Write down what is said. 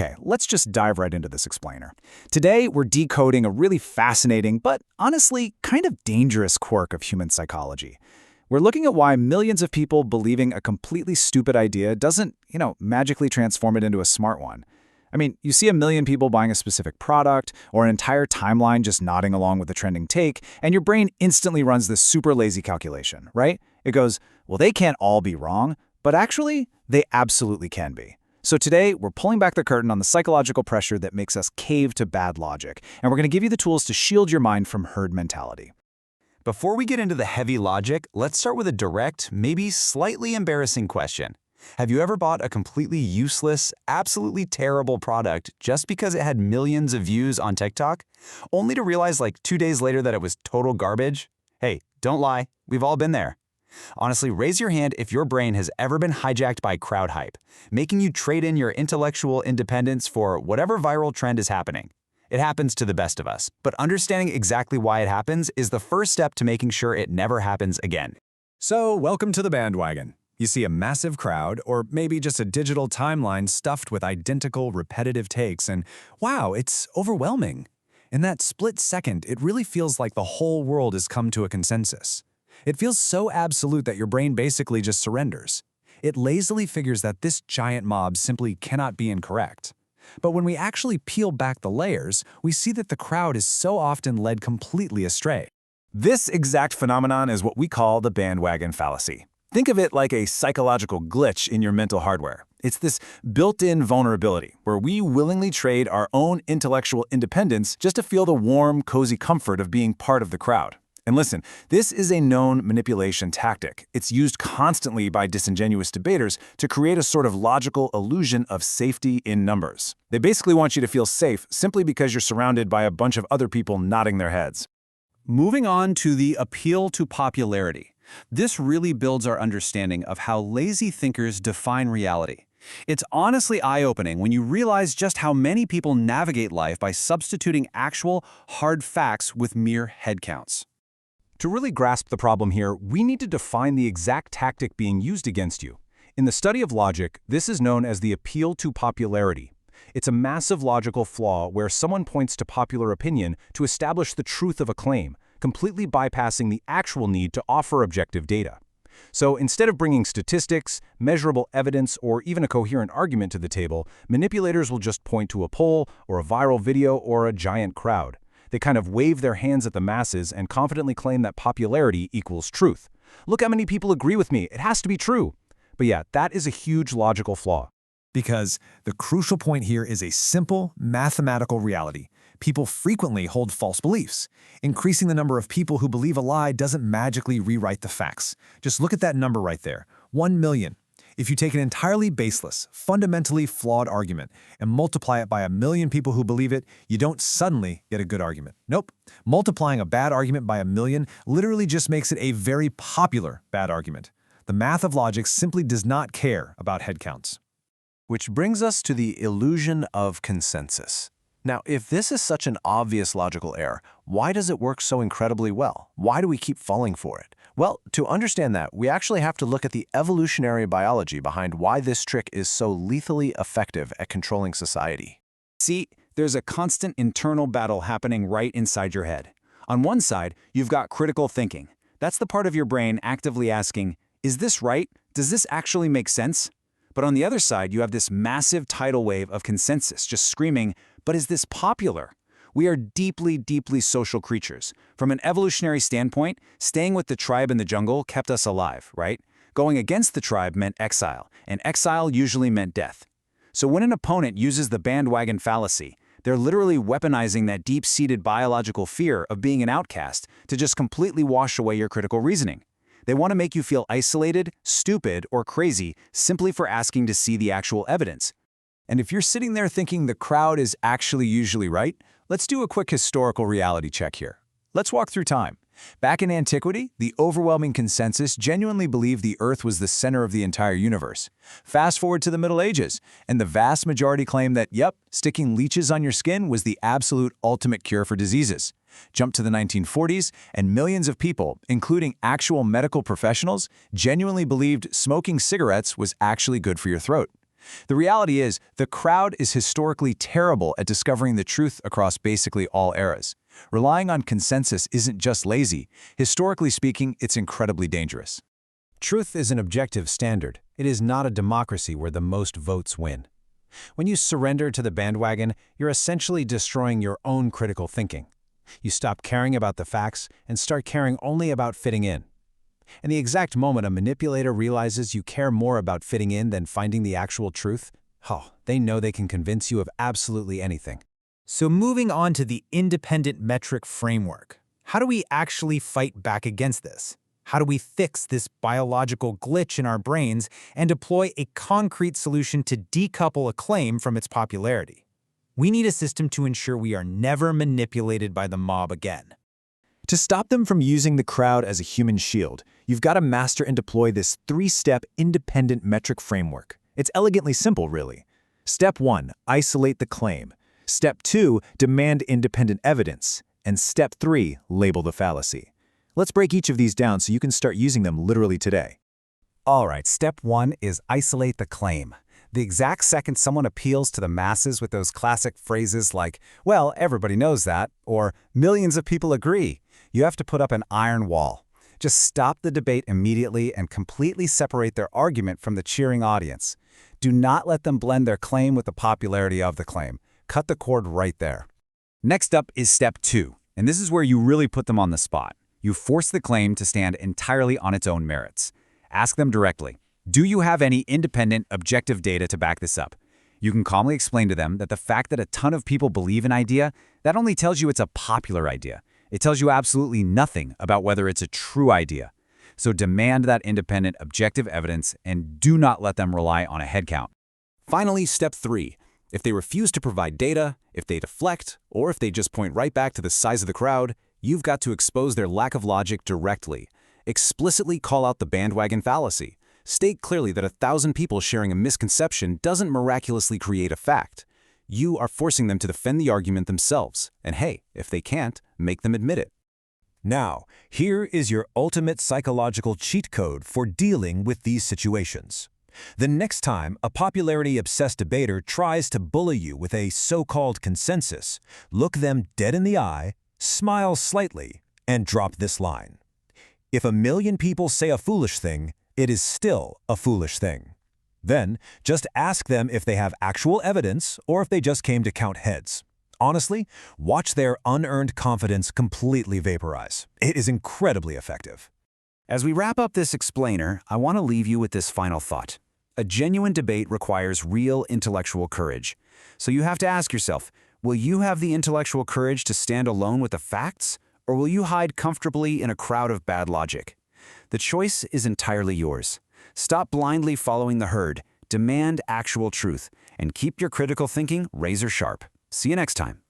Okay, let's just dive right into this explainer. Today, we're decoding a really fascinating, but honestly, kind of dangerous quirk of human psychology. We're looking at why millions of people believing a completely stupid idea doesn't, magically transform it into a smart one. I mean, you see a million people buying a specific product, or an entire timeline just nodding along with the trending take, and your brain instantly runs this super lazy calculation, right? It goes, well, they can't all be wrong, but actually, they absolutely can be. So today, we're pulling back the curtain on the psychological pressure that makes us cave to bad logic, and we're going to give you the tools to shield your mind from herd mentality. Before we get into the heavy logic, let's start with a direct, maybe slightly embarrassing question. Have you ever bought a completely useless, absolutely terrible product just because it had millions of views on TikTok, only to realize like 2 days later that it was total garbage? Hey, don't lie, we've all been there. Honestly, raise your hand if your brain has ever been hijacked by crowd hype, making you trade in your intellectual independence for whatever viral trend is happening. It happens to the best of us, but understanding exactly why it happens is the first step to making sure it never happens again. So, welcome to the bandwagon. You see a massive crowd, or maybe just a digital timeline stuffed with identical, repetitive takes, and wow, it's overwhelming. In that split second, it really feels like the whole world has come to a consensus. It feels so absolute that your brain basically just surrenders. It lazily figures that this giant mob simply cannot be incorrect. But when we actually peel back the layers, we see that the crowd is so often led completely astray. This exact phenomenon is what we call the bandwagon fallacy. Think of it like a psychological glitch in your mental hardware. It's this built-in vulnerability where we willingly trade our own intellectual independence just to feel the warm, cozy comfort of being part of the crowd. And listen, this is a known manipulation tactic. It's used constantly by disingenuous debaters to create a sort of logical illusion of safety in numbers. They basically want you to feel safe simply because you're surrounded by a bunch of other people nodding their heads. Moving on to the appeal to popularity. This really builds our understanding of how lazy thinkers define reality. It's honestly eye-opening when you realize just how many people navigate life by substituting actual, hard facts with mere head counts. To really grasp the problem here, we need to define the exact tactic being used against you. In the study of logic, this is known as the appeal to popularity. It's a massive logical flaw where someone points to popular opinion to establish the truth of a claim, completely bypassing the actual need to offer objective data. So instead of bringing statistics, measurable evidence, or even a coherent argument to the table, manipulators will just point to a poll or a viral video or a giant crowd. They kind of wave their hands at the masses and confidently claim that popularity equals truth. Look how many people agree with me, it has to be true. But yeah, that is a huge logical flaw. Because the crucial point here is a simple, mathematical reality. People frequently hold false beliefs. Increasing the number of people who believe a lie doesn't magically rewrite the facts. Just look at that number right there, 1 million. If you take an entirely baseless, fundamentally flawed argument and multiply it by 1 million people who believe it, you don't suddenly get a good argument. Nope. Multiplying a bad argument by 1 million literally just makes it a very popular bad argument. The math of logic simply does not care about head counts. Which brings us to the illusion of consensus. Now, if this is such an obvious logical error, why does it work so incredibly well? Why do we keep falling for it? Well, to understand that, we actually have to look at the evolutionary biology behind why this trick is so lethally effective at controlling society. See, there's a constant internal battle happening right inside your head. On one side, you've got critical thinking. That's the part of your brain actively asking, is this right? Does this actually make sense? But on the other side, you have this massive tidal wave of consensus just screaming, but is this popular? We are deeply, deeply social creatures. From an evolutionary standpoint, staying with the tribe in the jungle kept us alive, right? Going against the tribe meant exile, and exile usually meant death. So when an opponent uses the bandwagon fallacy, they're literally weaponizing that deep-seated biological fear of being an outcast to just completely wash away your critical reasoning. They want to make you feel isolated, stupid, or crazy simply for asking to see the actual evidence. And if you're sitting there thinking the crowd is actually usually right, let's do a quick historical reality check here. Let's walk through time. Back in antiquity, the overwhelming consensus genuinely believed the Earth was the center of the entire universe. Fast forward to the Middle Ages, and the vast majority claimed that, yep, sticking leeches on your skin was the absolute ultimate cure for diseases. Jump to the 1940s, and millions of people, including actual medical professionals, genuinely believed smoking cigarettes was actually good for your throat. The reality is, the crowd is historically terrible at discovering the truth across basically all eras. Relying on consensus isn't just lazy. Historically speaking, it's incredibly dangerous. Truth is an objective standard. It is not a democracy where the most votes win. When you surrender to the bandwagon, you're essentially destroying your own critical thinking. You stop caring about the facts and start caring only about fitting in. In the exact moment a manipulator realizes you care more about fitting in than finding the actual truth, they know they can convince you of absolutely anything. So moving on to the independent metric framework, how do we actually fight back against this? How do we fix this biological glitch in our brains and deploy a concrete solution to decouple a claim from its popularity? We need a system to ensure we are never manipulated by the mob again. To stop them from using the crowd as a human shield, you've got to master and deploy this 3-step independent metric framework. It's elegantly simple, really. Step 1, isolate the claim. Step 2, demand independent evidence. And Step 3, label the fallacy. Let's break each of these down so you can start using them literally today. All right, step 1 is isolate the claim. The exact second someone appeals to the masses with those classic phrases like, well, everybody knows that, or millions of people agree, you have to put up an iron wall. Just stop the debate immediately and completely separate their argument from the cheering audience. Do not let them blend their claim with the popularity of the claim. Cut the cord right there. Next up is step 2, and this is where you really put them on the spot. You force the claim to stand entirely on its own merits. Ask them directly, do you have any independent, objective data to back this up? You can calmly explain to them that the fact that a ton of people believe an idea, that only tells you it's a popular idea. It tells you absolutely nothing about whether it's a true idea. So demand that independent, objective evidence and do not let them rely on a headcount. Finally, step 3. If they refuse to provide data, if they deflect, or if they just point right back to the size of the crowd, you've got to expose their lack of logic directly. Explicitly call out the bandwagon fallacy. State clearly that 1,000 people sharing a misconception doesn't miraculously create a fact. You are forcing them to defend the argument themselves. And hey, if they can't, make them admit it. Now, here is your ultimate psychological cheat code for dealing with these situations. The next time a popularity-obsessed debater tries to bully you with a so-called consensus, look them dead in the eye, smile slightly, and drop this line. If 1 million people say a foolish thing, it is still a foolish thing. Then, just ask them if they have actual evidence or if they just came to count heads. Honestly, watch their unearned confidence completely vaporize. It is incredibly effective. As we wrap up this explainer, I want to leave you with this final thought. A genuine debate requires real intellectual courage. So you have to ask yourself, will you have the intellectual courage to stand alone with the facts, or will you hide comfortably in a crowd of bad logic? The choice is entirely yours. Stop blindly following the herd, demand actual truth, and keep your critical thinking razor sharp. See you next time.